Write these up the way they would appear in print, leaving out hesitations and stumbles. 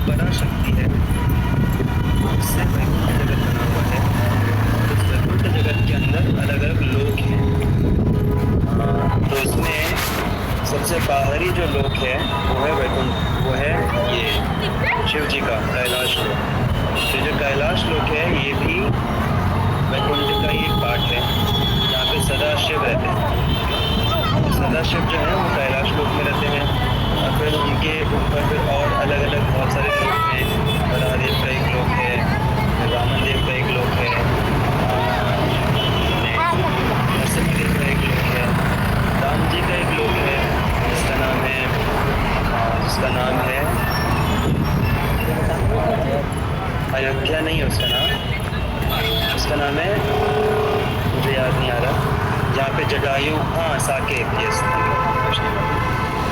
पराशक्ति है, उससे वैकुंठ जगत बना हुआ है। उस वैकुंठ जगत के अंदर अलग अलग लोक हैं। तो इसमें सबसे बाहरी जो लोक है वो है वैकुंठ, वो है ये शिव जी का कैलाश लोक। तो जो कैलाश लोक है ये भी वैकुंठ का ही एक पार्ट है, जहाँ पे सदा शिव रहते हैं। सदा शिव जो है वो कैलाश लोक में रहते हैं, और फिर उनके ऊपर फिर और अलग अलग बहुत सारे लोक हैं। बलरादेव का एक लोक है, वामन देव का एक लोक है, नरसिंहदेव का एक लोक है, राम जी का एक लोक है जिसका नाम है अयोध्या नहीं है उसका नाम है, मुझे याद नहीं आ रहा, जहाँ पे जटायु, हाँ साकेत, यस,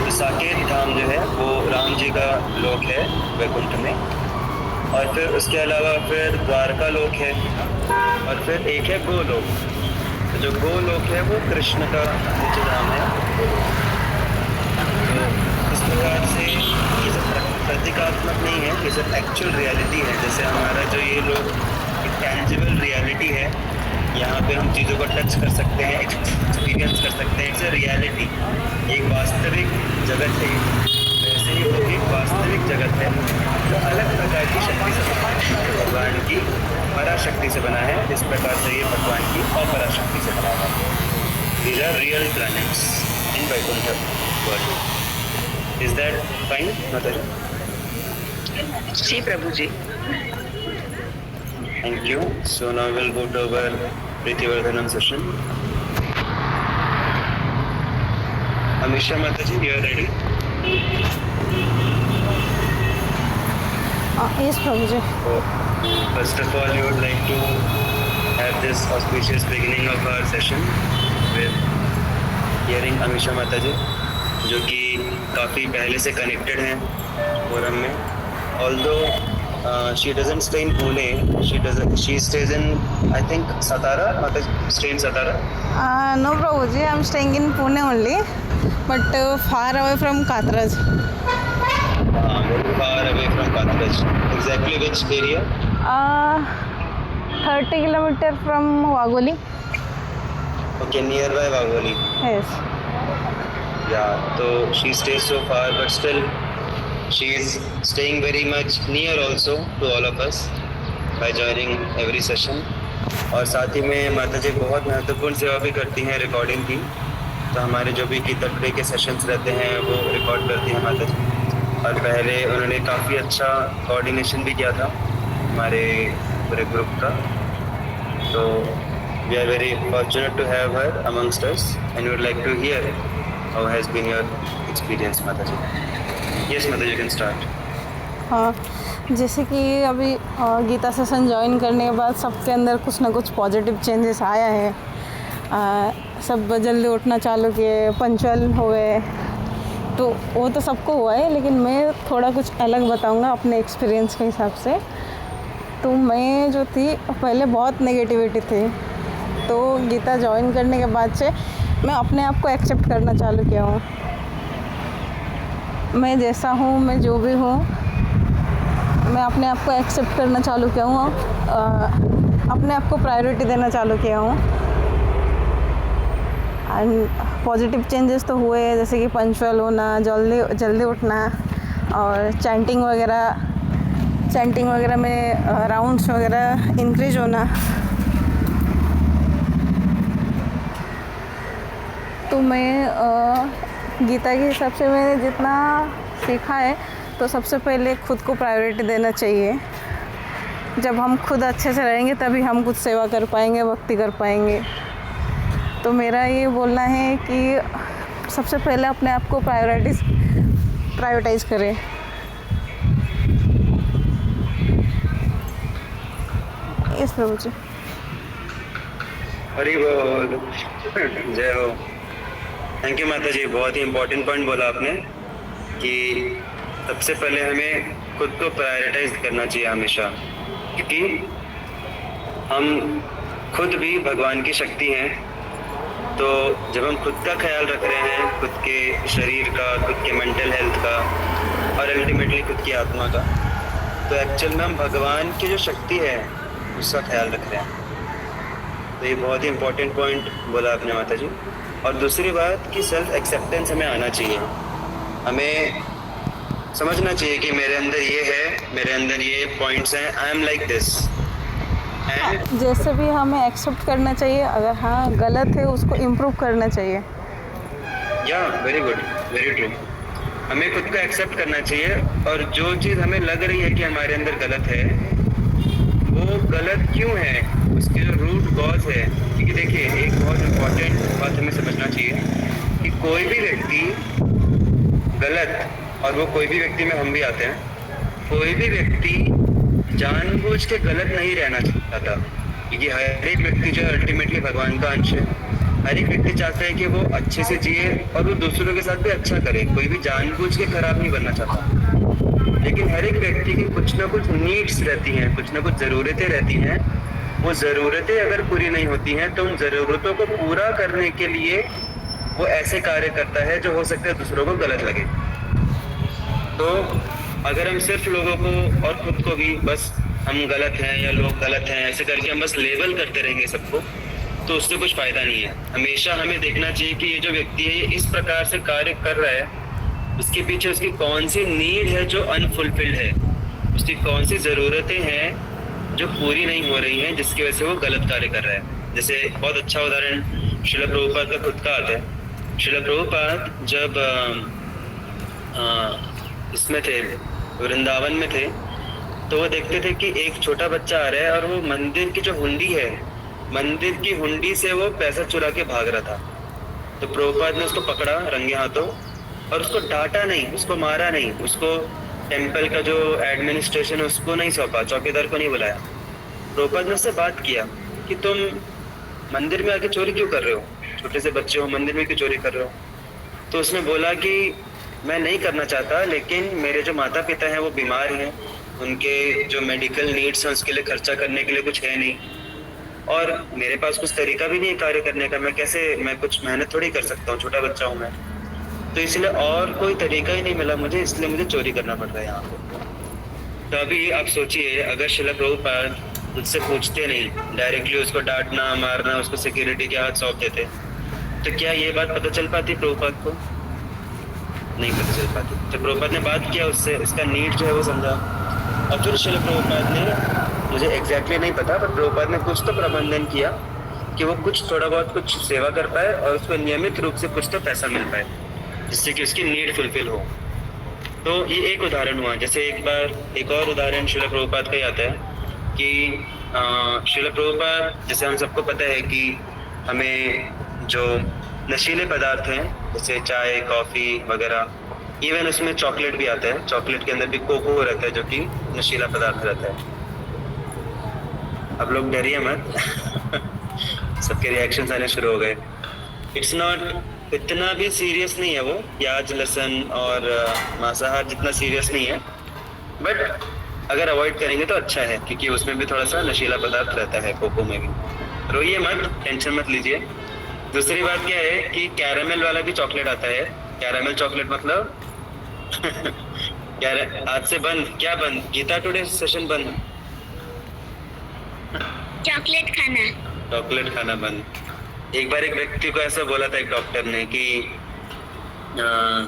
तो साकेत धाम जो है वो राम जी का लोक है वैकुंठ में। और फिर उसके अलावा फिर द्वारका लोक है, और फिर एक है गोलोक। तो जो गोलोक है वो कृष्ण का निज धाम है। तो इस प्रकार से ये सब प्रतीकात्मक नहीं है, ये सब एक्चुअल रियलिटी है। जैसे हमारा जो ये लोग एक टैंजिबल रियलिटी है, यहाँ पे हम चीज़ों को टच कर सकते हैं, एक्सपीरियंस कर सकते हैं। इट्स अ रियलिटी, एक वास्तविक जगत है। वैसे ही वो एक वास्तविक जगत है जो अलग प्रकार की शक्ति से बना है। भगवान की पराशक्ति से बना है, इस प्रकार से ये भगवान की अपराशक्ति से बना हुआ है। These are real planets in Vaikuntha world. Is that fine, Mataji? जी प्रभु जी। Thank you. So now we'll go to our Prithivardhanam session. Amisha Mataji, you are ready? Yes, Prabhu ji. So, first of all, we would like to have this auspicious beginning of our session with hearing Amisha Mataji, जो कि काफ़ी पहले से connected हैं forum में। Although she doesn't stay in Pune, she stays in, I think, Satara. Mataji, stay in Satara? No, Prabhu ji, I'm staying in Pune only, but far away from Katraj. Very far away from Katraj. Exactly which area? 30 kilometers from Wagoli. Okay, nearby Wagoli. Yes. Yeah, so she stays so far, but still she is staying very much near also to all of us by joining every session. और साथ ही में माता जी बहुत महत्वपूर्ण सेवा भी करती हैं रिकॉर्डिंग की। तो हमारे जो भी गीता टुडे के सेशंस रहते हैं वो रिकॉर्ड करती हैं माता जी। और पहले उन्होंने काफ़ी अच्छा कोऑर्डिनेशन भी किया था हमारे पूरे ग्रुप का। तो we are very fortunate to have her amongst us and would like to hear how has been your experience माता जी। यस माता जी, यू कैन स्टार्ट। हाँ, जैसे कि अभी गीता सेशन ज्वाइन करने के बाद सबके अंदर कुछ ना कुछ पॉजिटिव चेंजेस आया है। सब जल्दी उठना चालू किए, पंचुअल हो गए, तो वो तो सबको हुआ है, लेकिन मैं थोड़ा कुछ अलग बताऊंगा अपने एक्सपीरियंस के हिसाब से। तो मैं जो थी पहले बहुत नेगेटिविटी थी, तो गीता ज्वाइन करने के बाद से मैं अपने आप को एक्सेप्ट करना चालू किया हूँ। मैं जैसा हूँ, मैं जो भी हूँ, मैं अपने आप को एक्सेप्ट करना चालू किया हूँ, अपने आप को प्रायोरिटी देना चालू किया हूँ। एंड पॉजिटिव चेंजेस तो हुए, जैसे कि पंचुअल होना, जल्दी उठना, और चैंटिंग वगैरह में राउंड्स वगैरह इंक्रीज होना। तो मैं गीता के हिसाब से मैंने जितना सीखा है, तो सबसे पहले खुद को प्रायोरिटी देना चाहिए। जब हम खुद अच्छे से रहेंगे तभी हम कुछ सेवा कर पाएंगे, भक्ति कर पाएंगे। तो मेरा ये बोलना है कि सबसे पहले अपने आप को प्रायोरिटाइज करें। यस प्रभु जी। हरि बोल, जय हो। थैंक यू माता जी, बहुत ही इम्पोर्टेंट पॉइंट बोला आपने कि सबसे पहले हमें खुद को प्रायोरिटाइज करना चाहिए हमेशा, क्योंकि हम खुद भी भगवान की शक्ति हैं। तो जब हम खुद का ख्याल रख रहे हैं, खुद के शरीर का, खुद के मेंटल हेल्थ का, और अल्टीमेटली खुद की आत्मा का, तो एक्चुअल में हम भगवान की जो शक्ति है उसका ख्याल रख रहे हैं। तो ये बहुत ही इंपॉर्टेंट पॉइंट बोला आपने माता जी। और दूसरी बात कि सेल्फ एक्सेप्टेंस हमें आना चाहिए। हमें समझना चाहिए कि मेरे अंदर ये है, मेरे अंदर ये पॉइंट्स हैं, I am like this. And जैसे भी हमें एक्सेप्ट करना चाहिए, अगर हाँ गलत है उसको इम्प्रूव करना चाहिए। या वेरी गुड, वेरी ट्रू। हमें खुद को एक्सेप्ट करना चाहिए और जो चीज़ हमें लग रही है कि हमारे अंदर गलत है वो गलत क्यों है, उसके जो रूट कॉज है। क्योंकि देखिए एक बहुत इम्पोर्टेंट बात हमें समझना चाहिए कि कोई भी व्यक्ति गलत, और वो कोई भी व्यक्ति में हम भी आते हैं, कोई भी व्यक्ति जानबूझ के गलत नहीं रहना चाहता। क्योंकि हर एक व्यक्ति जो है अल्टीमेटली भगवान का अंश है। हर एक व्यक्ति चाहता है कि वो अच्छे से जिए और वो दूसरों के साथ भी अच्छा करे। कोई भी जानबूझ के खराब नहीं बनना चाहता। लेकिन हर एक व्यक्ति की कुछ ना कुछ नीड्स रहती हैं, कुछ ना कुछ ज़रूरतें रहती हैं। वो ज़रूरतें अगर पूरी नहीं होती हैं तो उन ज़रूरतों को पूरा करने के लिए वो ऐसे कार्य करता है जो हो सकता है दूसरों को गलत लगे। तो अगर हम सिर्फ लोगों को और खुद को भी बस हम गलत हैं या लोग गलत हैं ऐसे करके हम बस लेबल करते रहेंगे सबको, तो उससे कुछ फ़ायदा नहीं है। हमेशा हमें देखना चाहिए कि ये जो व्यक्ति है ये इस प्रकार से कार्य कर रहा है, उसके पीछे उसकी कौन सी नीड है जो अनफुलफिल्ड है, उसकी कौन सी ज़रूरतें हैं जो पूरी नहीं हो रही हैं जिसकी वजह से वो गलत कार्य कर रहा है। जैसे बहुत अच्छा उदाहरण श्रील प्रभुपाद का खुद का आता है। श्रील प्रभुपाद जब इसमें थे, वृंदावन में थे, तो वो देखते थे कि एक छोटा बच्चा आ रहा है और वो मंदिर की जो हुंडी है, मंदिर की हुंडी से वो पैसा चुरा के भाग रहा था। तो प्रभुपाद ने उसको पकड़ा रंगे हाथों और उसको डांटा नहीं, उसको मारा नहीं, उसको टेम्पल का जो एडमिनिस्ट्रेशन है उसको नहीं सौंपा, चौकीदार को नहीं बुलाया। प्रभुपाद ने उससे बात किया कि तुम मंदिर में आके चोरी क्यों कर रहे हो, छोटे से बच्चे हो, मंदिर में क्यों चोरी कर रहे हो। तो उसने बोला कि मैं नहीं करना चाहता, लेकिन मेरे जो माता पिता हैं वो बीमार हैं, उनके जो मेडिकल नीड्स हैं उसके लिए खर्चा करने के लिए कुछ है नहीं, और मेरे पास कुछ तरीका भी नहीं है कार्य करने का। मैं कुछ मेहनत थोड़ी कर सकता हूँ, छोटा बच्चा हूँ मैं, तो इसलिए और कोई तरीका ही नहीं मिला मुझे, इसलिए मुझे चोरी करना पड़ रहा है यहाँ पे। तो अभी आप सोचिए, अगर श्रील प्रभुपाद उससे पूछते नहीं, डायरेक्टली उसको डांटना मारना, उसको सिक्योरिटी के हाथ सौंप देते, तो क्या ये बात पता चल पाती प्रभुपाद को? नहीं पता चल पाती। तो प्रभुपाद ने बात किया उससे, उसका नीड जो है वो समझा, और फिर श्रील प्रभुपाद ने, मुझे एग्जैक्टली नहीं पता, पर प्रभुपाद ने कुछ तो प्रबंधन किया कि वो कुछ थोड़ा बहुत कुछ सेवा कर पाए और उसको नियमित रूप से कुछ तो पैसा मिल पाए जिससे कि उसकी नीड फुलफिल हो। तो ये एक उदाहरण हुआ। जैसे एक बार एक और उदाहरण श्रील प्रभुपाद का ही आता है कि श्रील प्रभुपाद, जैसे हम सबको पता है कि हमें जो नशीले पदार्थ हैं जैसे चाय कॉफ़ी वगैरह, इवन उसमें चॉकलेट भी आता है, चॉकलेट के अंदर भी कोको रहता है जो कि नशीला पदार्थ रहता है। अब लोग डरिए मत सबके रिएक्शंस आने शुरू हो गए। इट्स नॉट, इतना भी सीरियस नहीं है वो, प्याज लहसुन और मांसाहार जितना सीरियस नहीं है, बट अगर अवॉइड करेंगे तो अच्छा है, क्योंकि उसमें भी थोड़ा सा नशीला पदार्थ रहता है, कोको में भी। रोइए मत, टेंशन मत लीजिए। दूसरी बात क्या है कि कैरामेल वाला भी चॉकलेट आता है। कैरामेल चॉकलेट मतलब आज से बंद, क्या बंद गीता टुडे सेशन बंद, चॉकलेट खाना, चॉकलेट खाना बंद। एक बार एक व्यक्ति को ऐसा बोला था एक डॉक्टर ने कि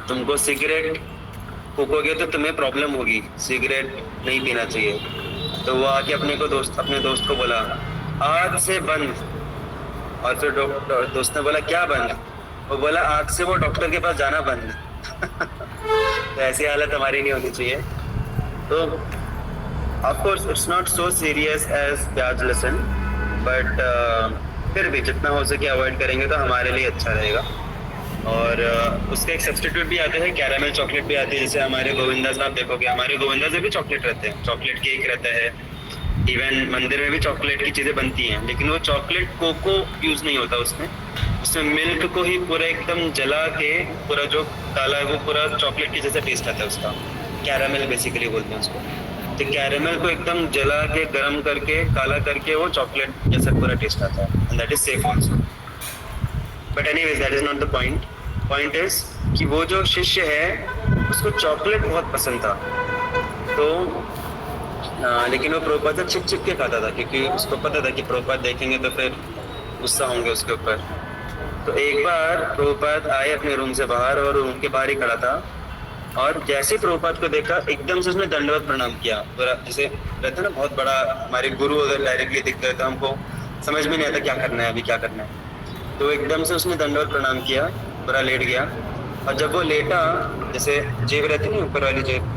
तुमको सिगरेट फूकोगे तो तुम्हें प्रॉब्लम होगी, सिगरेट नहीं पीना चाहिए। तो वो आके अपने दोस्त को बोला आज से बंद। और फिर दोस्त ने बोला क्या बंद? वो बोला आज से वो डॉक्टर के पास जाना बंद। तो ऐसी हालत हमारी नहीं होनी चाहिए। तो of course it's not so serious as प्याज लहसुन, बट फिर भी जितना हो सके अवॉइड करेंगे तो हमारे लिए अच्छा रहेगा। और उसके एक सब्स्टिट्यूट भी आते हैं, कैरामेल चॉकलेट भी आती है। जैसे हमारे गोविंदास आप देखोगे, हमारे गोविंदास में भी चॉकलेट रहते हैं, चॉकलेट केक रहता है, इवन मंदिर में भी चॉकलेट की चीज़ें बनती हैं, लेकिन वो चॉकलेट कोको यूज़ नहीं होता उसमें मिल्क को ही पूरा एकदम जला के पूरा जो काला है वो पूरा चॉकलेट की जैसा टेस्ट आता है उसका। कैरामेल बेसिकली बोलते हैं उसको। तो कैरामेल को एकदम जला के गर्म करके काला करके वो चॉकलेट जैसा पूरा टेस्ट आता है, and that is safe also. But anyways that is not the point. Point is कि वो जो शिष्य है उसको चॉकलेट बहुत पसंद था, तो हाँ, लेकिन वो प्रभुपाद से छिप छिप के खाता था, क्योंकि उसको पता था कि प्रभुपाद देखेंगे तो फिर गुस्सा होंगे उसके ऊपर। तो एक बार प्रभुपाद आए अपने रूम से बाहर और रूम के बाहर ही खड़ा था, और जैसे ही प्रभुपाद को देखा एकदम से उसने दंडवत प्रणाम किया। जैसे रहता है ना, बहुत बड़ा हमारे गुरु अगर डायरेक्टली दिख गए तो हमको समझ में नहीं आता क्या करना है, अभी क्या करना है। तो एकदम से उसने दंडवत प्रणाम किया, पूरा लेट गया। और जब वो लेटा, जैसे जेब रहती नहीं ऊपर वाली जेब,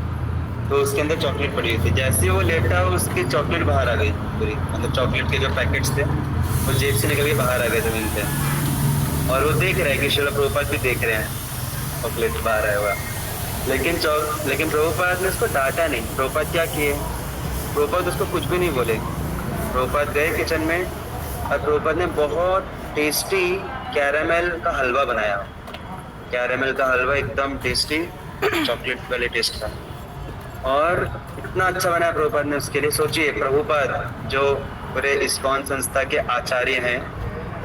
तो उसके अंदर चॉकलेट पड़ी हुई थी। जैसे ही वो लेटा उसकी चॉकलेट बाहर आ गई पूरी, मतलब चॉकलेट के जो पैकेट्स थे वो जेब से निकल के बाहर आ गए जमीन पे। और वो देख रहे हैं कि श्रील प्रभुपाद भी देख रहे हैं चॉकलेट बाहर आया हुआ। लेकिन प्रभुपाद ने उसको डांटा नहीं। प्रभुपाद क्या किए, प्रभुपाद उसको कुछ भी नहीं बोले। प्रभुपाद गए किचन में और प्रभुपाद ने बहुत टेस्टी कैरामेल का हलवा बनाया। कैरामेल का हलवा एकदम टेस्टी, चॉकलेट वाले टेस्ट का, और इतना अच्छा बनाया प्रभुपाद ने उसके लिए। सोचिए, प्रभुपाद जो पूरे इस्कॉन संस्था के आचार्य हैं,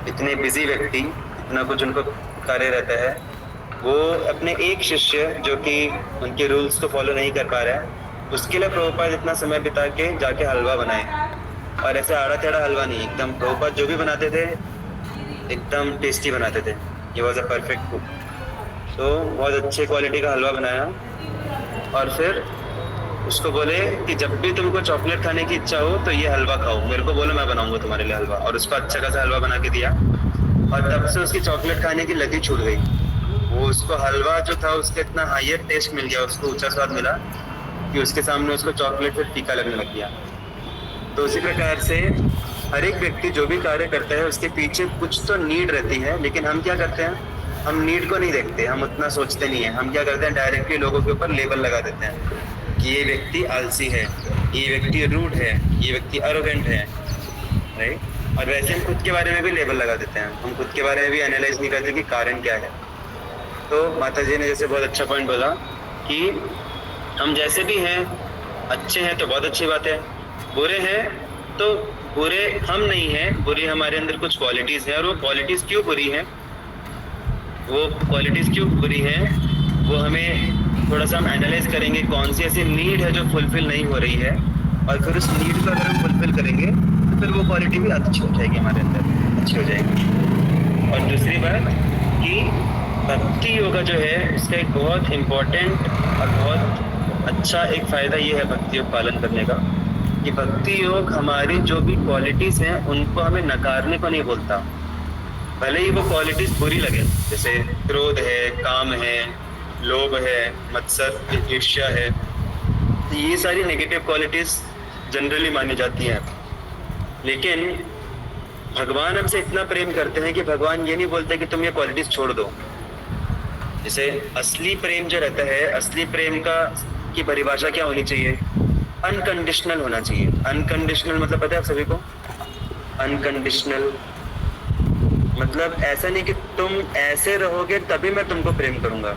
इतने बिजी व्यक्ति, इतना कुछ उनको कार्य रहता है, वो अपने एक शिष्य जो कि उनके रूल्स को फॉलो नहीं कर पा रहा है, उसके लिए प्रभुपाद इतना समय बिता के जाके हलवा बनाए। और ऐसे आड़ा टेढ़ा हलवा नहीं, एकदम प्रभुपाद जो भी बनाते थे एकदम टेस्टी बनाते थे। ये वॉज अ परफेक्ट कुक। तो बहुत अच्छे क्वालिटी का हलवा बनाया, और फिर उसको बोले कि जब भी तुमको चॉकलेट खाने की इच्छा हो तो ये हलवा खाओ, मेरे को बोलो, मैं बनाऊंगा तुम्हारे लिए हलवा। और उसको अच्छा खासा हलवा बना के दिया, और तब से उसकी चॉकलेट खाने की लत ही छूट गई। वो उसको हलवा जो था उसका इतना हायर टेस्ट मिल गया, उसको ऊंचा स्वाद मिला कि उसके सामने उसको चॉकलेट फिर फीका लगने लग गया। तो उसी प्रकार से हर एक व्यक्ति जो भी कार्य करता है उसके पीछे कुछ तो नीड रहती है, लेकिन हम क्या करते हैं, हम नीड को नहीं देखते, हम उतना सोचते नहीं है। हम क्या करते हैं, डायरेक्टली लोगों के ऊपर लेबल लगा देते हैं कि ये व्यक्ति आलसी है, ये व्यक्ति रूड है, ये व्यक्ति एरोगेंट है, राइट। और वैसे हम खुद के बारे में भी लेबल लगा देते हैं, हम खुद के बारे में भी एनालाइज नहीं करते कि कारण क्या है। तो माता जी ने जैसे बहुत अच्छा पॉइंट बोला कि हम जैसे भी हैं, अच्छे हैं तो बहुत अच्छी बात है, बुरे हैं तो बुरे हम नहीं हैं, बुरी हमारे अंदर कुछ क्वालिटीज़ हैं। और वो क्वालिटीज़ क्यों बुरी हैं, वो हमें थोड़ा सा हम एनालाइज करेंगे, कौन सी ऐसी नीड है जो फुलफिल नहीं हो रही है, और फिर उस नीड को अगर हम फुलफिल करेंगे तो फिर वो क्वालिटी भी अच्छी हो जाएगी, हमारे अंदर अच्छी हो जाएगी। और दूसरी बात कि भक्ति योगा जो है उसका एक बहुत इम्पोर्टेंट और बहुत अच्छा एक फ़ायदा ये है भक्ति योग पालन करने का, कि भक्ति योग हमारी जो भी क्वालिटीज़ हैं उनको हमें नकारने को नहीं बोलता, भले ही वो क्वालिटीज़ बुरी लगे, जैसे क्रोध है, काम है, लोभ है, मत्सर, ईर्ष्या है, तो ये सारी नेगेटिव क्वालिटीज़ जनरली मानी जाती हैं। लेकिन भगवान हमसे इतना प्रेम करते हैं कि भगवान ये नहीं बोलते कि तुम ये क्वालिटीज़ छोड़ दो। जैसे असली प्रेम जो रहता है, असली प्रेम की परिभाषा क्या होनी चाहिए, अनकंडीशनल होना चाहिए। अनकंडीशनल मतलब पता है आप सभी को, अनकंडीशनल मतलब ऐसा नहीं कि तुम ऐसे रहोगे तभी मैं तुमको प्रेम करूंगा,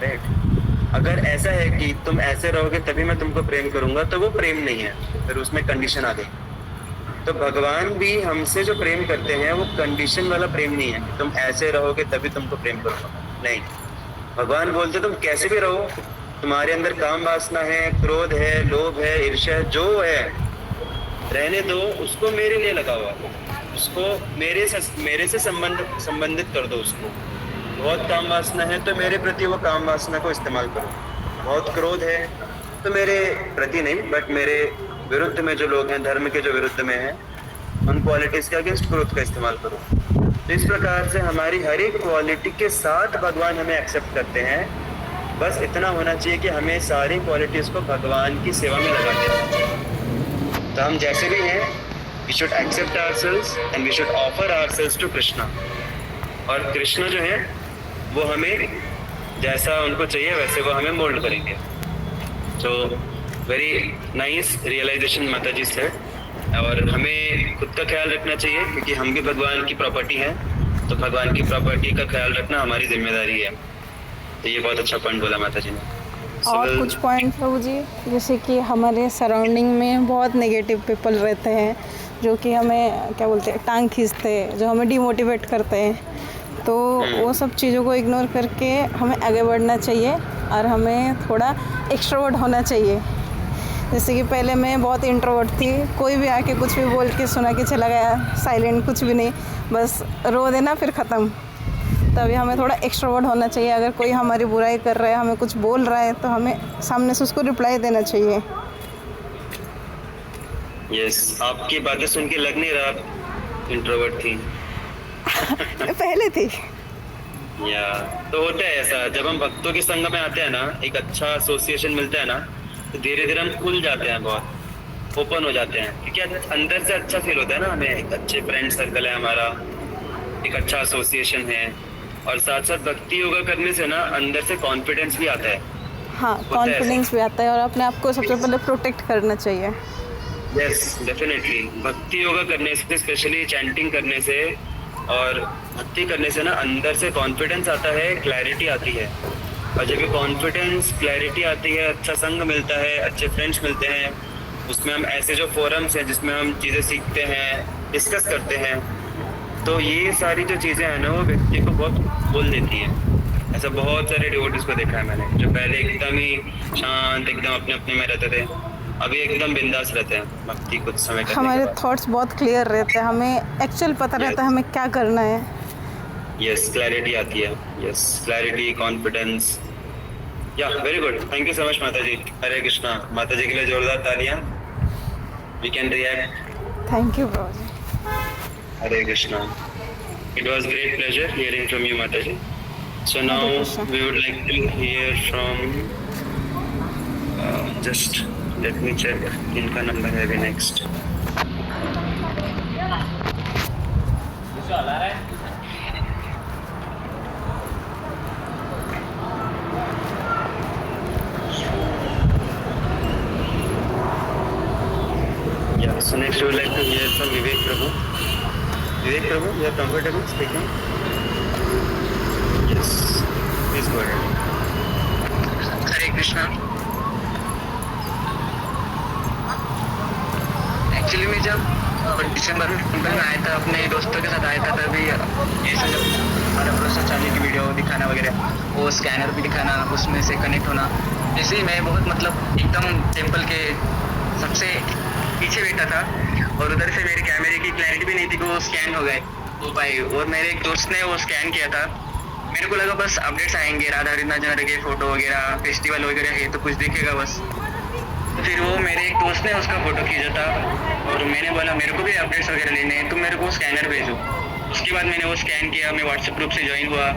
राइट। अगर ऐसा है कि तुम ऐसे रहोगे तभी मैं तुमको प्रेम करूंगा तो वो प्रेम नहीं है, फिर उसमें कंडीशन आ गई। तो भगवान भी हमसे जो प्रेम करते हैं वो कंडीशन वाला प्रेम नहीं है, तुम ऐसे रहोगे तभी तुमको प्रेम करूंगा, नहीं। भगवान बोलते तुम कैसे भी रहो, तुम्हारे अंदर काम वासना है, क्रोध है, लोभ है, ईर्ष्या है, जो है रहने दो, उसको मेरे लिए लगाओ, उसको मेरे से संबंधित कर दो। उसको बहुत काम वासना है तो मेरे प्रति वो काम वासना को इस्तेमाल करो। बहुत क्रोध है तो मेरे प्रति नहीं, बट मेरे विरुद्ध में जो लोग हैं, धर्म के जो विरुद्ध में हैं, उन क्वालिटीज़ के अगेंस्ट क्रोध का इस्तेमाल करो। तो इस प्रकार से हमारी हर एक क्वालिटी के साथ भगवान हमें एक्सेप्ट करते हैं। बस इतना होना चाहिए कि हमें सारी क्वालिटीज़ को भगवान की सेवा में लगा दें। तो हम जैसे भी हैं, we should accept ourselves and we should offer ourselves to Krishna. और कृष्ण जो है वो हमें जैसा उनको चाहिए वैसे वो हमें मोल्ड करेंगे। तो वेरी नाइस रियलाइजेशन माता जी से। और हमें खुद का ख्याल रखना चाहिए क्योंकि हम भी भगवान की प्रॉपर्टी हैं, तो भगवान की प्रॉपर्टी का ख्याल रखना हमारी जिम्मेदारी है। तो ये बहुत अच्छा पॉइंट बोला माता जी ने। और कुछ पॉइंट प्रभु जी, जैसे कि हमारे सराउंडिंग में बहुत नेगेटिव पीपल रहते हैं जो कि हमें क्या बोलते हैं, टांग खींचते हैं, जो हमें डिमोटिवेट करते हैं। तो वो सब चीज़ों को इग्नोर करके हमें आगे बढ़ना चाहिए और हमें थोड़ा एक्सट्रोवर्ट होना चाहिए। जैसे कि पहले मैं बहुत इंट्रोवर्ट थी, कोई भी आके कुछ भी बोल के सुना के चला गया, साइलेंट, कुछ भी नहीं, बस रो देना फिर ख़त्म। तभी हमें थोड़ा एक्सट्रोवर्ट होना चाहिए। अगर कोई हमारी बुराई कर रहा है, हमें कुछ बोल रहा है, तो हमें सामने से उसको रिप्लाई देना चाहिए। यस, आपकी बातें सुन के लग नहीं रहा आप इंट्रोवर्ट थी। पहले थी। या तो होता है ऐसा, जब हम भक्तों के संग में आते हैं ना, एक अच्छा एसोसिएशन मिलता है ना, तो धीरे धीरे हम खुल जाते हैं, बहुत ओपन हो जाते हैं, क्योंकि अंदर से अच्छा फील होता है ना हमें। एक अच्छे फ्रेंड सर्कल है हमारा, एक अच्छा एसोसिएशन है, और साथ साथ भक्ति योगा करने से ना अंदर से कॉन्फिडेंस भी आता है। हाँ, कॉन्फिडेंस भी आता है, और अपने आप को सबसे पहले प्रोटेक्ट करना चाहिए। Yes, definitely. भक्ति योगा करने से, स्पेशली चैंटिंग करने से और भक्ति करने से ना अंदर से कॉन्फिडेंस आता है, क्लैरिटी आती है। और जब ये कॉन्फिडेंस, क्लैरिटी आती है, अच्छा संग मिलता है, अच्छे फ्रेंड्स मिलते हैं, उसमें हम ऐसे जो फोरम्स हैं जिसमें हम चीज़ें सीखते हैं, डिस्कस करते हैं, तो ये सारी जो चीज़ें हैं ना वो व्यक्ति को बहुत खोल देती हैं। ऐसा बहुत सारे डिवोटीज को देखा है मैंने, जो पहले एकदम ही शांत, एकदम अपने अपने में रहते थे, अभी एकदम बिंदास रहते हैं भक्ति कुछ समय करने हमारे के बाद। थॉट्स बहुत क्लियर रहते हैं, हमें एक्चुअल पता रहता है हमें क्या करना है। यस, क्लैरिटी आती है। Yes, clarity, confidence. Yeah very good, thank you so much माता जी। हरे कृष्णा। माता जी के लिए जोरदार तालियां। We can react. Thank you Baba ji. Hare Krishna. It was great pleasure hearing from you, Mataji. So now Hare Krishna. we would like to hear from. Just let me check. इनका number है अभी next. Yeah. So next we would like to hear from Vivek Prabhu. Vivek Prabhu, you are comfortable speaking? Yes. Please go ahead. Hare Krishna. Actually मैं जब दिसंबर में आया था, अपने दोस्तों के साथ आया था, तभी ये सब हमारा प्रोसेस चालू की वीडियो दिखाना वगैरह, वो स्कैनर भी दिखाना, उसमें से कनेक्ट होना। जैसे ही मैं बहुत मतलब एकदम टेम्पल के सबसे पीछे बैठा था, और उधर से मेरे कैमरे की क्लैरिटी भी नहीं थी कि वो स्कैन हो पाए, और मेरे एक दोस्त ने वो स्कैन किया था। मेरे को लगा बस अपडेट्स आएंगे, राधा कृष्ण के फोटो वगैरह, फेस्टिवल वगैरह है तो कुछ दिखेगा बस। तो फिर वो मेरे एक दोस्त ने उसका फोटो खींचा था, और मैंने बोला मेरे को भी अपडेट्स वगैरह लेने हैं, तुम मेरे को स्कैनर भेजो। उसके बाद मैंने वो स्कैन किया, मैं व्हाट्सएप ग्रुप से ज्वाइन हुआ।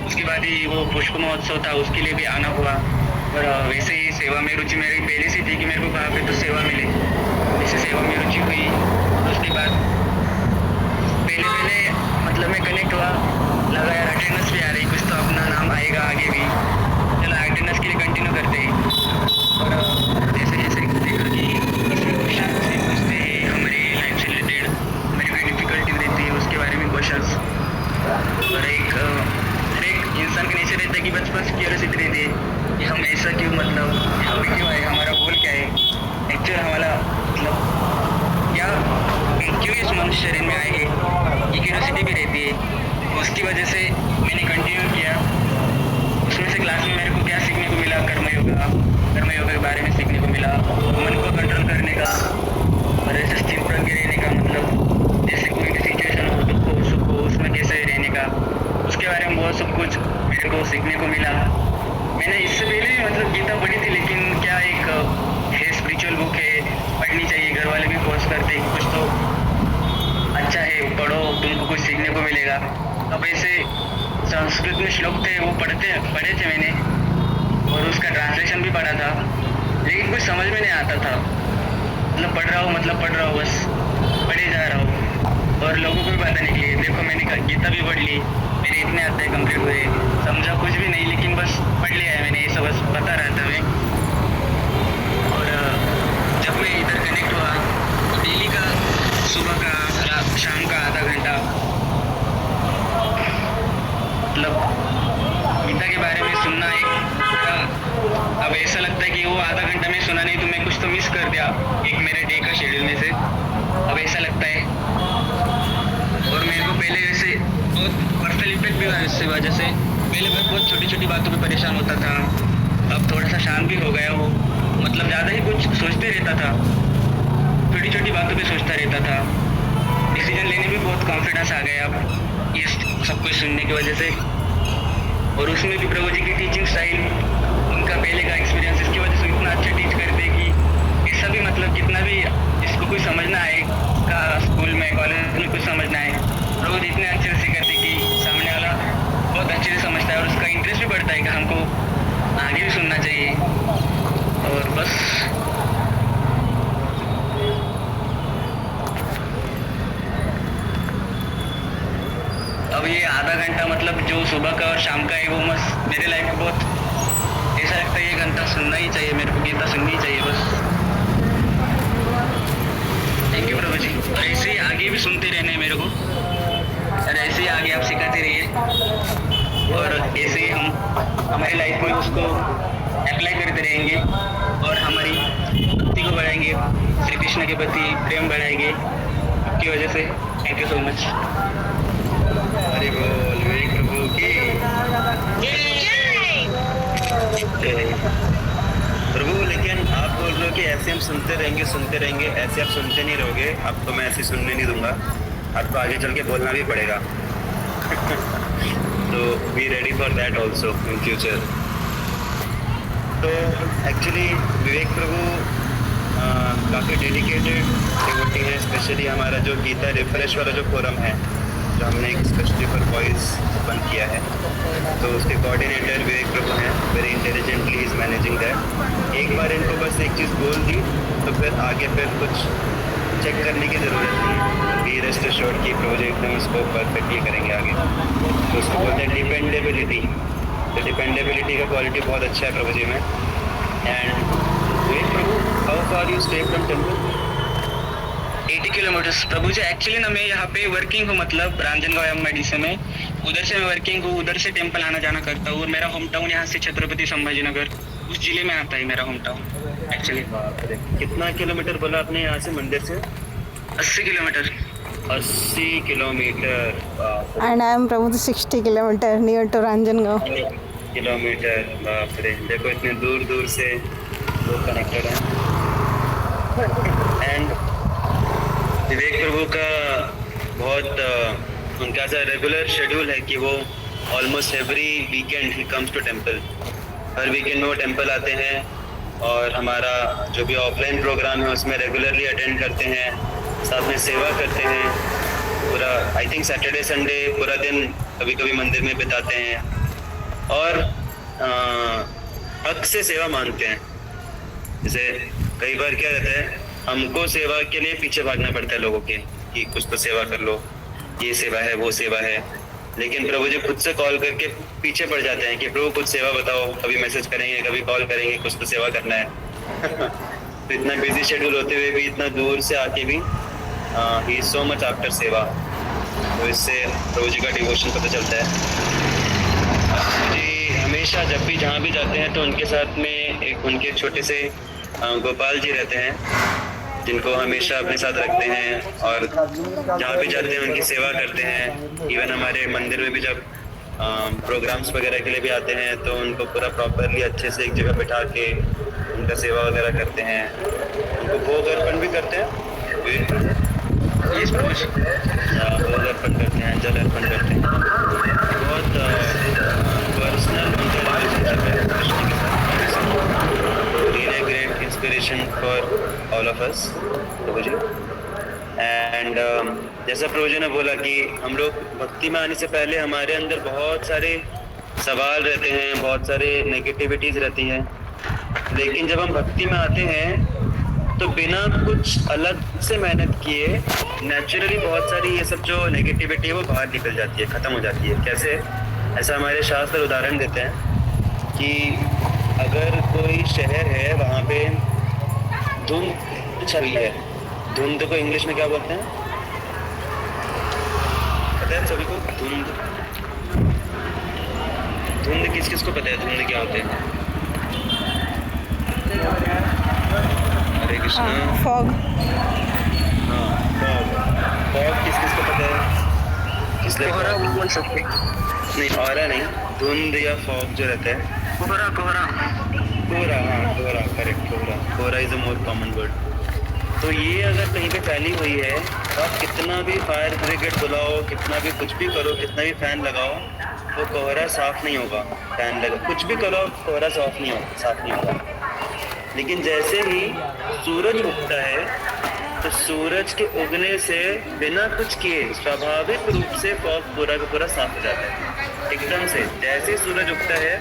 उसके बाद ही वो पुष्प महोत्सव था, उसके लिए भी आना हुआ। और वैसे ही सेवा में रुचि मेरी पहले से थी कि मेरे को कहाँ पे तो सेवा मिले, इससे सेवा में रुचि हुई। उसके बाद पहले मतलब मैं कनेक्ट हुआ, लगा यार अटेंडेंस भी आ रही, कुछ तो अपना नाम आएगा आगे भी, चलो अटेंडेंस के लिए कंटिन्यू करते हैं। और जैसे जैसे देखा कि इसमें क्वेश्चन से पूछते हैं हमारी लाइफ से रिलेटेड, हमारी कोई डिफिकल्टी रहती है उसके बारे में क्वेश्चंस। और हर एक इंसान का नेचर रहता है कि बचपन से क्यूरियोसिटी रहती है कि हम ऐसा क्यों, मतलब यहाँ पे क्यों आए, हमारा गोल क्या है, एक्चुअल हमारा मतलब क्या, क्यों इस मनुष्य शरीर में आए हैं, ये क्यूरियोसिटी भी रहती है। उसकी वजह से मैंने कंटिन्यू किया। उसमें से क्लास में मेरे को क्या सीखने को मिला, कर्म योगा के बारे में सीखने को मिला, मन को कंट्रोल करने का, और ऐसे स्थिर प्रज्ञ रहने का, मतलब जैसे कोई भी सिचुएशन हो, दुख हो सुख हो, उसमें कैसे रहने का, उसके बारे में बहुत सब कुछ मेरे को सीखने को मिला। मैंने इससे पहले भी मतलब गीता पढ़ी थी, लेकिन क्या एक है स्पिरिचुअल बुक है, पढ़नी चाहिए, घर वाले भी फोर्स करते कुछ तो अच्छा है पढ़ो, तुमको कुछ सीखने को मिलेगा। अब ऐसे संस्कृत में श्लोक थे, वो पढ़े थे मैंने, और उसका ट्रांसलेशन भी पढ़ा था, लेकिन कुछ समझ में नहीं आता था। मतलब पढ़ रहा हूँ बस पढ़े जा रहा हूँ, और लोगों को भी पता निकली। देखो मैंने गीता भी पढ़ ली, मेरे इतने अध्याय कंप्लीट हुए, समझा कुछ भी नहीं, लेकिन बस पढ़ लिया है मैंने, ऐसा बस पता रहता मैं। और जब मैं इधर कनेक्ट हुआ, डेली का सुबह का शाम का आधा घंटा, मतलब गीता के बारे में सुनना एक, अब ऐसा लगता है कि वो आधा घंटा में सुना नहीं तो मैं कुछ तो मिस कर दिया एक मेरे डे का शेड्यूल में से, अब ऐसा लगता है। और मेरे को पहले वैसे बहुत पर्सनल इफेक्ट भी हुआ इससे वजह से, पहले मैं बहुत छोटी छोटी बातों पे परेशान होता था, अब थोड़ा सा शांत भी हो गया वो। मतलब ज़्यादा ही कुछ सोचते रहता था, छोटी छोटी बातों पे सोचता रहता था। डिसीजन लेने में बहुत कॉन्फिडेंस आ गया अब ये सब कुछ सुनने की वजह से। और उसमें भी प्रभु जी की टीचिंग स्टाइल, उनका पहले का एक्सपीरियंस, इसकी वजह से इतना अच्छा टीच करते कि ऐसा भी मतलब कितना भी इसको कोई समझना आए का स्कूल में कॉलेज में कुछ समझना है, प्रभु जी इतने अच्छे से सिखाते कि सामने वाला बहुत अच्छे से समझता है और उसका इंटरेस्ट भी बढ़ता है कि हमको आगे भी सुनना चाहिए। और बस अब ये आधा घंटा मतलब जो सुबह का और शाम का है वो मस्त मेरे लाइफ में बहुत ऐसा लगता है ये घंटा सुनना ही चाहिए, मेरे को गीता सुननी ही चाहिए बस। थैंक यू प्रभु जी। और ऐसे ही आगे भी सुनते रहना है मेरे को, और ऐसे ही आगे आप सिखाते रहिए और ऐसे ही हम हमारी लाइफ में उसको अप्लाई करते रहेंगे और हमारी भक्ति को बढ़ाएंगे, श्री कृष्ण के प्रति प्रेम बढ़ाएंगे आपकी वजह से। Thank you so much. Hari बोल विवेक प्रभु की जय। प्रभु लेकिन आप बोल रहे हो कि ऐसे हम सुनते रहेंगे, ऐसे आप सुनते नहीं रहोगे, आपको मैं ऐसे सुनने नहीं दूंगा, आपको आगे चल के बोलना भी पड़ेगा। तो be ready for that also in future. तो एक्चुअली विवेक प्रभु काफ़ी डेडिकेटेड डिवोटी है, स्पेशली हमारा जो गीता रिफ्रेश वाला जो फोरम है जो हमने एक स्पेशली फॉर बॉयज़ ओपन किया है, तो उसके कोऑर्डिनेटर विवेक प्रभु हैं। Very intelligently is managing that. एक बार इनको बस एक चीज़ बोल दी तो फिर आगे फिर कुछ चेक करने की ज़रूरत नहीं। बी रेस्ट एश्योर्ड कि प्रभु जी एकदम उसको परफेक्टली करेंगे आगे। तो उसको बोलते हैं डिपेंडेबिलिटी। तो डिपेंडेबिलिटी का क्वालिटी बहुत अच्छा है प्रभु जी में। And Vivek Prabhu, how far you stay from temple? 80 kilometers Prabhu ji. Actually ना मैं यहाँ पे वर्किंग हूँ, मतलब रांजनगांव MIDC में, उधर से मैं वर्किंग हूँ, उधर से टेम्पल आना जाना करता हूँ। और मेरा होम टाउन यहाँ से छत्रपति संभाजी नगर उस जिले में आता है मेरा होम टाउन एक्चुअली। कितना किलोमीटर बोला आपने यहाँ से मंदिर से? 80 kilometer. 80 kilometer. And I am Prabhu 60 kilometer near to Ranjangaon kilometer. बाप रे, देखो इतने दूर दूर से लोग कनेक्टेड हैं। एंड विवेक प्रभु का बहुत उनका ऐसा रेगुलर शेड्यूल है कि वो ऑलमोस्ट एवरी वीकेंड ही कम्स टू टेम्पल। हर वीकेंड में वो टेम्पल आते हैं और हमारा जो भी ऑफलाइन प्रोग्राम है उसमें रेगुलरली अटेंड करते हैं, साथ में सेवा करते हैं। पूरा आई थिंक सैटरडे संडे पूरा दिन कभी कभी मंदिर में बिताते हैं और हक से सेवा मांगते हैं। जैसे कई बार क्या रहता है, हमको सेवा के लिए पीछे भागना पड़ता है लोगों के कि कुछ तो सेवा कर लो, ये सेवा है वो सेवा है, लेकिन प्रभु जी खुद से कॉल करके पीछे पड़ जाते हैं कि प्रभु कुछ सेवा बताओ। कभी मैसेज करेंगे, कभी कॉल करेंगे, कुछ तो सेवा करना है। तो इतना बिजी शेड्यूल होते हुए भी इतना दूर से आके भी he is so much after सेवा। तो इससे प्रभु जी का डिवोशन पता चलता है। जी हमेशा जब भी जहाँ भी जाते हैं तो उनके साथ में एक उनके छोटे से गोपाल जी रहते हैं जिनको हमेशा अपने साथ रखते हैं और जहाँ भी जाते हैं उनकी सेवा करते हैं। इवन हमारे मंदिर में भी जब प्रोग्राम्स वगैरह के लिए भी आते हैं तो उनको पूरा प्रॉपरली अच्छे से एक जगह बिठा के उनका सेवा वगैरह करते हैं। उनको भोग अर्पण भी करते हैं, भोग अर्पण करते हैं, जल अर्पण करते हैं। बहुत पर्सनल उनका रिलेशनशिप है कृष्ण के साथ। Really great inspiration for all of us Prabhu ji. And जैसा प्रभु जी ने बोला कि हम लोग भक्ति में आने से पहले हमारे अंदर बहुत सारे सवाल रहते हैं, बहुत सारे नेगेटिविटीज़ रहती हैं, लेकिन जब हम भक्ति में आते हैं तो बिना कुछ अलग से मेहनत किए नेचुरली बहुत सारी ये सब जो नेगेटिविटी है वो बाहर निकल जाती है, ख़त्म हो जाती है। कैसे? ऐसा हमारे शास्त्र उदाहरण देते हैं कि अगर कोई शहर है वहाँ पे धुंध छवि है, धुंध को इंग्लिश में क्या बोलते हैं पता है सभी को? धुंध किस किस को पता है धुंध क्या होते हैं? हरे कृष्णा। फॉग। हाँ फॉग किस किस को पता है? किसने बोल सकते नहीं, ऑरा नहीं, धुंध या फॉग जो रहता है कोहरा कोहरा, हाँ कोहरा, करेक्ट, कोहरा is a more common word. तो ये अगर कहीं पे फैली हुई है तो आप कितना भी फायर ब्रिगेड बुलाओ, कितना भी कुछ भी करो, कितना भी फैन लगाओ, वो कोहरा साफ नहीं होगा। फैन लगा कुछ भी करो, कोहरा साफ नहीं होगा। लेकिन जैसे ही सूरज उगता है तो सूरज के उगने से बिना कुछ किए स्वाभाविक रूप से फॉग पूरा का पूरा साफ हो जाता है एकदम से। जैसे ही सूरज उगता है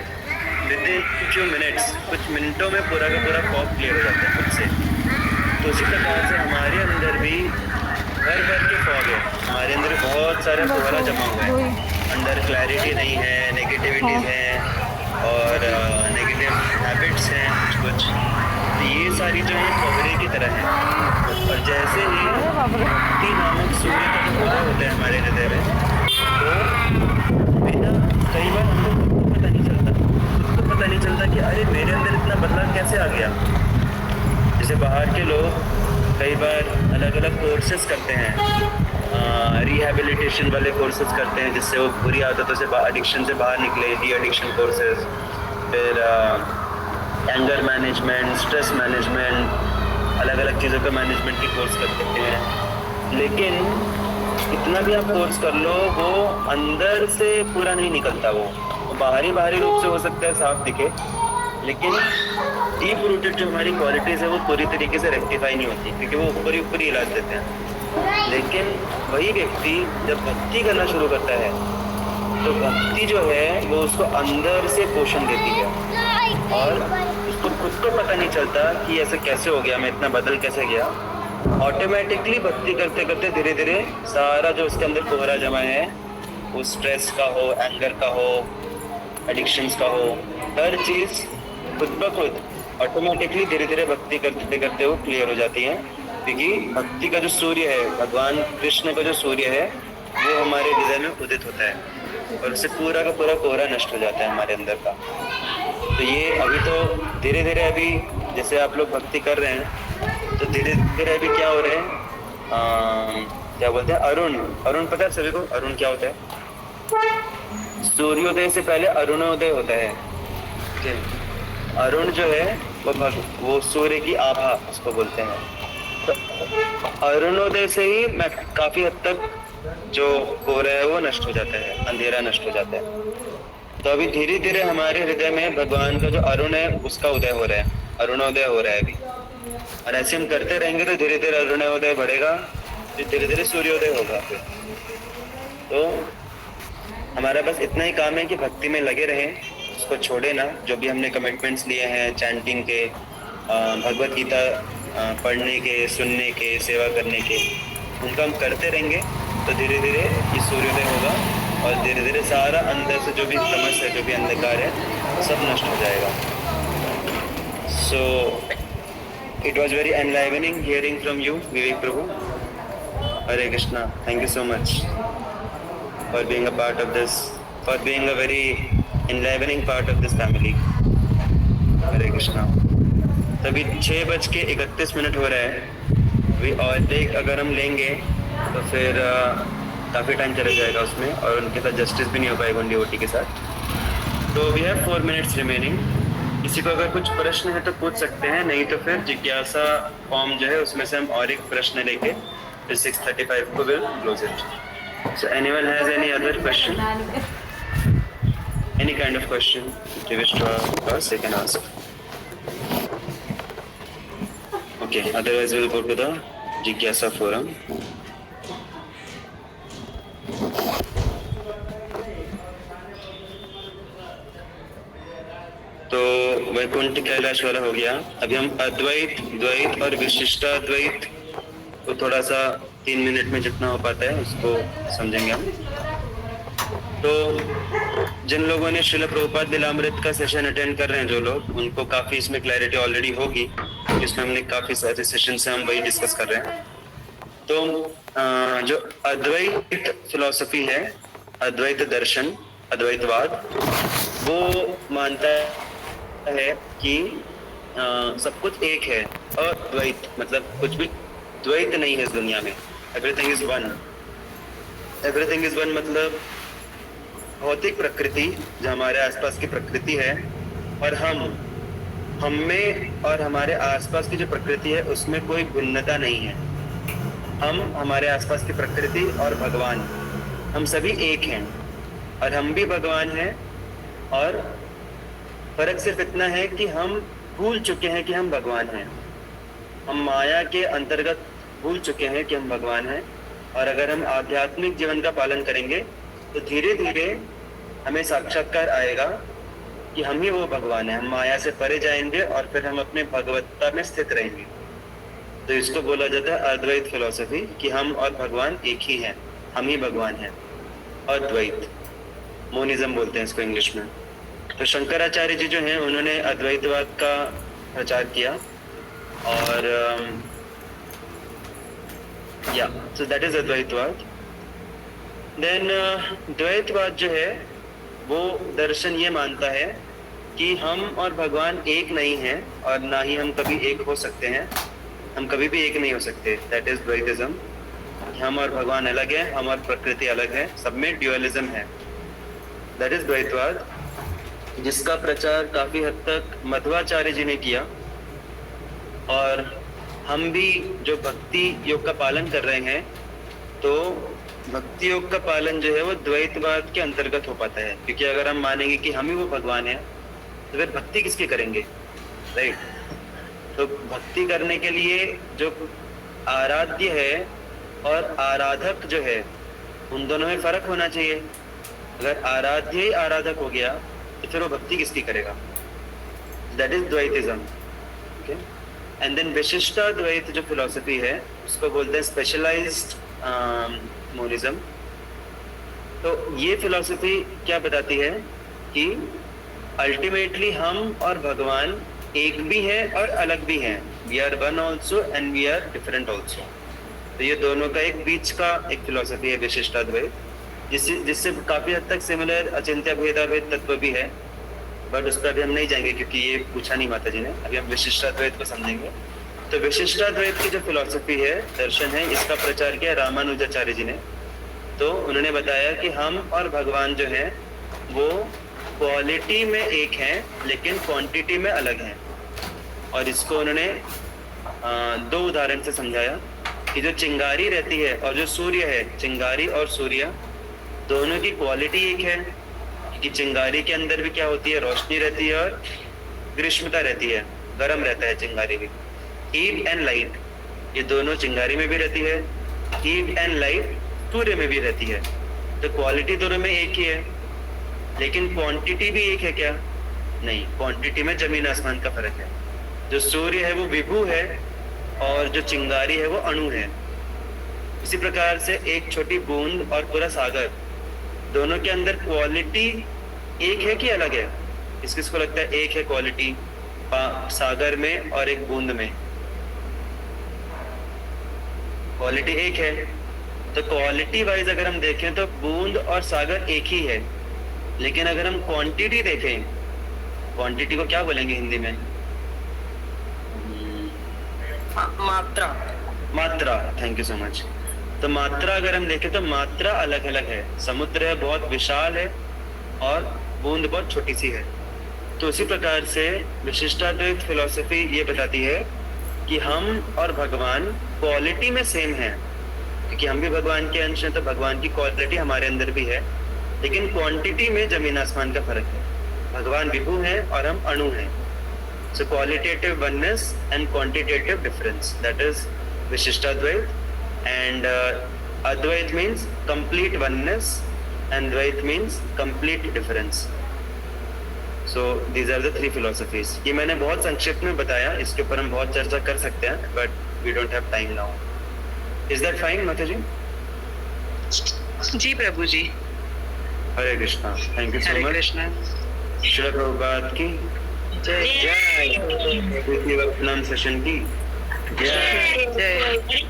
विदिन कुछ मिनटों में पूरा का पूरा फॉग क्लियर हो जाता है खुद से। तो उसी प्रकार से हमारे अंदर भी भर के फॉग है, हमारे अंदर बहुत सारा कोहरा जमा हुआ है, अंदर क्लैरिटी नहीं है, नेगेटिविटीज हैं और नेगेटिव हैबिट्स हैं कुछ। तो ये सारी जो है कोहरे की तरह है। और जैसे ही भक्ति नामक सूर्य का जो कोहरा होता है हमारे हृदय में, तो बिना कई बार हमको खुद को पता नहीं चलता कि अरे मेरे अंदर इतना बदलाव कैसे आ गया। जैसे बाहर के लोग कई बार अलग अलग कोर्सेज करते हैं, रिहैबिलिटेशन वाले कोर्सेज करते हैं जिससे वो बुरी आदतों से एडिक्शन से बाहर निकले, डी एडिक्शन कोर्सेज, फिर एंगर मैनेजमेंट, स्ट्रेस मैनेजमेंट, अलग अलग चीज़ों का मैनेजमेंट की कोर्स करते हैं। लेकिन कितना भी आप कोर्स कर लो वो अंदर से पूरा नहीं निकलता। वो बाहरी रूप से हो सकता है साफ दिखे, लेकिन डीप रूटेड जो हमारी क्वालिटीज़ है वो पूरी तरीके से रेक्टिफाई नहीं होती, क्योंकि वो ऊपर ही इलाज देते हैं। लेकिन वही व्यक्ति जब भक्ति करना शुरू करता है तो भक्ति जो है वो उसको अंदर से पोषण देती है और उसको खुद को पता नहीं चलता कि ऐसे कैसे हो गया, मैं इतना बदल कैसे गया। ऑटोमेटिकली भक्ति करते करते धीरे धीरे सारा जो उसके अंदर कोहरा जमा है, वो स्ट्रेस का हो, एंगर का हो, एडिक्शंस का हो, हर चीज़ खुद ब खुद ऑटोमेटिकली धीरे धीरे भक्ति करते करते वो क्लियर हो जाती है। क्योंकि भक्ति का जो सूर्य है, भगवान कृष्ण का जो सूर्य है, वो हमारे हृदय में उदित होता है और उससे पूरा का पूरा कोहरा नष्ट हो जाता है हमारे अंदर का। तो ये अभी तो धीरे धीरे अभी जैसे आप लोग भक्ति कर रहे हैं तो धीरे धीरे अभी क्या हो रहे हैं, क्या बोलते हैं, अरुण पता है सभी को अरुण क्या होता है? सूर्योदय से पहले अरुणोदय होता है। अरुण जो है वो सूर्य की आभा उसको बोलते हैं। तो अरुणोदय से ही मैं काफी हद तक जो कोहरा है वो नष्ट हो जाता है, अंधेरा नष्ट हो जाता है। तो अभी धीरे धीरे हमारे हृदय में भगवान का जो अरुण है उसका उदय हो रहा है, अरुणोदय हो रहा है अभी। और ऐसे हम करते रहेंगे तो धीरे धीरे अरुणोदय बढ़ेगा, फिर धीरे धीरे सूर्योदय होगा। फिर तो हमारा बस इतना ही काम है कि भक्ति में लगे रहें, उसको छोड़े ना। जो भी हमने कमिटमेंट्स लिए हैं चैंटिंग के, भगवत गीता पढ़ने के, सुनने के, सेवा करने के, उनका हम करते रहेंगे तो धीरे धीरे ये सूर्योदय होगा और धीरे धीरे सारा अंदर से जो भी तमस है, जो भी अंधकार है, सब नष्ट हो जाएगा। So it was very enlivening hearing from you Vivek प्रभु। Hare Krishna. Thank you so much for being a part of this, for being a very enlivening part of this family। Hare Krishna. तभी 6:31 हो रहा है अभी, और एक अगर हम लेंगे तो फिर काफ़ी टाइम चला जाएगा उसमें और उनके साथ जस्टिस भी नहीं हो पाएगा उन डिवोटी के साथ। तो वी हैव 4 minutes रिमेनिंग। किसी को अगर कुछ प्रश्न है तो पूछ सकते हैं, नहीं तो फिर जिज्ञासा फॉर्म जो है उसमें से हम और एक प्रश्न लेके फिर 6:35 को will close it. So anyone has any other question? Any kind of question you wish to ask, they can ask. Okay, otherwise we'll go to the Jigyasa forum. तो वैकुंठ कैलाश वाला हो गया। अभी हम अद्वैत, द्वैत और विशिष्टाद्वैत को थोड़ा सा 3 मिनट में जितना हो पाता है उसको समझेंगे हम। तो जिन लोगों ने श्रील प्रभुपाद लीलामृत का सेशन अटेंड कर रहे हैं जो लोग, उनको काफ़ी इसमें क्लैरिटी ऑलरेडी होगी, जिसमें हमने काफ़ी सारे सेशन से हम वही डिस्कस कर रहे हैं। तो जो अद्वैत फिलॉसफी है, अद्वैत दर्शन, अद्वैतवाद, वो मानता है कि सब कुछ एक है। अद्वैत मतलब कुछ भी द्वैत नहीं है इस दुनिया में, everything is one. Everything is one मतलब भौतिक प्रकृति जो हमारे आसपास की प्रकृति है और हम हम में और हमारे आसपास की जो प्रकृति है उसमें कोई भिन्नता नहीं है। हम, हमारे आसपास की प्रकृति और भगवान, हम सभी एक हैं और हम भी भगवान हैं। और फर्क सिर्फ इतना है कि हम भूल चुके हैं कि हम भगवान हैं। हम माया के अंतर्गत भूल चुके हैं कि हम भगवान हैं। और अगर हम आध्यात्मिक जीवन का पालन करेंगे तो धीरे धीरे हमें साक्षात्कार आएगा कि हम ही वो भगवान हैं। हम माया से परे जाएंगे और फिर हम अपने भगवत्ता में स्थित रहेंगे। तो इसको बोला जाता है अद्वैत फिलॉसफी, कि हम और भगवान एक ही हैं, हम ही भगवान हैं। अद्वैत, मोनिज्म बोलते हैं इसको इंग्लिश में। तो शंकराचार्य जी जो हैं उन्होंने अद्वैतवाद का प्रचार किया। और या सो दैट इज अद्वैतवाद। देन द्वैतवाद जो है वो दर्शन ये मानता है कि हम और भगवान एक नहीं हैं और ना ही हम कभी एक हो सकते हैं। हम कभी भी एक नहीं हो सकते। That is Dvaitism. हम और भगवान अलग है, हम और प्रकृति अलग है, सब में ड्यूअलिज्म है। दैट इज द्वैतवाद, जिसका प्रचार काफी हद तक मध्वाचार्य जी ने किया। और हम भी जो भक्ति योग का पालन कर रहे हैं, तो भक्ति योग का पालन जो है वो द्वैतवाद के अंतर्गत हो पाता है। क्योंकि अगर हम मानेंगे कि हम ही वो भगवान हैं तो फिर भक्ति किसकी करेंगे, राइट? तो भक्ति करने के लिए जो आराध्य है और आराधक जो है, उन दोनों में फर्क होना चाहिए। अगर आराध्य ही आराधक हो गया तो फिर वो भक्ति किसकी करेगा? That is Dvaitism. Okay. And then Vishishtadvaita जो फिलॉसफी है उसको बोलते हैं स्पेशलाइज्ड मोनिज्म। तो ये फिलॉसफी क्या बताती है कि अल्टीमेटली हम और भगवान एक भी है और अलग भी हैं। We are one also and we are different also. तो ये दोनों का एक बीच का एक फिलॉसफी है विशिष्टाद्वैत, जिससे काफी हद तक सिमिलर अचिंत्य भेदाभेद तत्व भी है। बट उस पर अभी हम नहीं जाएंगे क्योंकि ये पूछा नहीं माता जी ने। अभी हम विशिष्टाद्वैत को समझेंगे। तो विशिष्टाद्वैत की जो फिलॉसफी है, दर्शन है, इसका प्रचार किया रामानुजाचार्य जी ने। तो उन्होंने बताया कि हम और भगवान जो है वो क्वालिटी में एक हैं लेकिन क्वांटिटी में अलग हैं। और इसको उन्होंने दो उदाहरण से समझाया कि जो चिंगारी रहती है और जो सूर्य है, चिंगारी और सूर्य दोनों की क्वालिटी एक है। क्योंकि चिंगारी के अंदर भी क्या होती है, रोशनी रहती है और ग्रीष्मता रहती है, गर्म रहता है चिंगारी भी। हीट एंड लाइट, ये दोनों चिंगारी में भी रहती है, हीट एंड लाइट सूर्य में भी रहती है। तो क्वालिटी दोनों में एक ही है, लेकिन क्वांटिटी भी एक है क्या? नहीं, क्वांटिटी में जमीन आसमान का फर्क है। जो सूर्य है वो विभु है और जो चिंगारी है वो अणु है। इसी प्रकार से एक छोटी बूंद और पूरा सागर, दोनों के अंदर क्वालिटी एक है कि अलग है? किसको लगता है एक है क्वालिटी सागर में और एक बूंद में? क्वालिटी एक है। तो क्वालिटी वाइज अगर हम देखें तो बूंद और सागर एक ही है। लेकिन अगर हम क्वांटिटी देखें, क्वांटिटी को क्या बोलेंगे हिंदी में? मात्रा। मात्रा, थैंक यू सो मच। तो मात्रा अगर हम देखें तो मात्रा अलग अलग है। समुद्र है बहुत विशाल है और बूंद बहुत छोटी सी है। तो उसी प्रकार से विशिष्टाद्वैत फिलॉसफी ये बताती है कि हम और भगवान क्वालिटी में सेम है, क्योंकि हम भी भगवान के अंश हैं तो भगवान की क्वालिटी हमारे अंदर भी है, लेकिन क्वांटिटी में जमीन आसमान का फर्क है। भगवान विभु हैं और हम अणु हैं। So qualitative oneness and quantitative difference, that is Vishishtadvaita. And Advaita means complete oneness and Dvaita means complete difference. So these are the three philosophies. ये मैंने बहुत संक्षिप्त में बताया, इसके ऊपर हम बहुत चर्चा कर सकते हैं, but we don't have time now. Is that fine माता जी? जी प्रभु जी। Hare Krishna, thank you so Hare much. Krishna. Srila Prabhupada की जय जय। नाम सेशन की जय। जय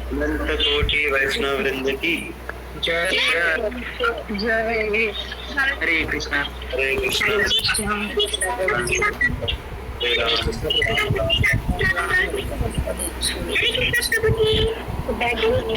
अनंत कोटि वैष्णव वृंद की जय जय। हरे कृष्णा। हरे कृष्णा। Hare Krishna Prabhuji.